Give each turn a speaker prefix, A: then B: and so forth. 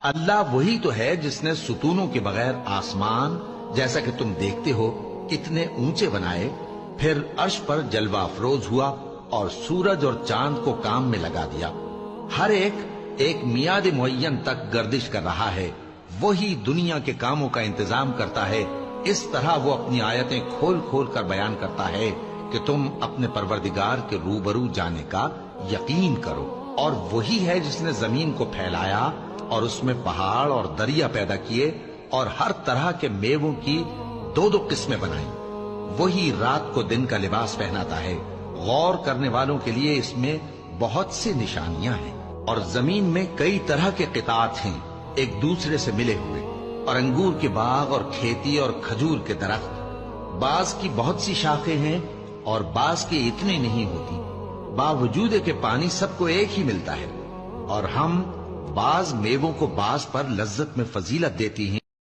A: اللہ وہی تو ہے جس نے ستونوں کے بغیر آسمان جیسا کہ تم دیکھتے ہو اتنے اونچے بنائے، پھر عرش پر جلوہ افروز ہوا اور سورج اور چاند کو کام میں لگا دیا۔ ہر ایک میعاد معین تک گردش کر رہا ہے، وہی دنیا کے کاموں کا انتظام کرتا ہے۔ اس طرح وہ اپنی آیتیں کھول کھول کر بیان کرتا ہے کہ تم اپنے پروردگار کے روبرو جانے کا یقین کرو۔ اور وہی ہے جس نے زمین کو پھیلایا اور اس میں پہاڑ اور دریا پیدا کیے اور ہر طرح کے میووں کی دو دو قسمیں بنائیں۔ وہی رات کو دن کا لباس پہناتا ہے۔ غور کرنے والوں کے لیے اس میں بہت سی نشانیاں ہیں۔ اور زمین میں کئی طرح کے قطعات ہیں ایک دوسرے سے ملے ہوئے، اور انگور کے باغ اور کھیتی اور کھجور کے درخت۔ بعض کی بہت سی شاخیں ہیں اور بعض کی اتنی نہیں ہوتی، باوجود کہ پانی سب کو ایک ہی ملتا ہے۔ اور ہم بعض میووں کو بعض پر لذت میں فضیلت دیتی ہیں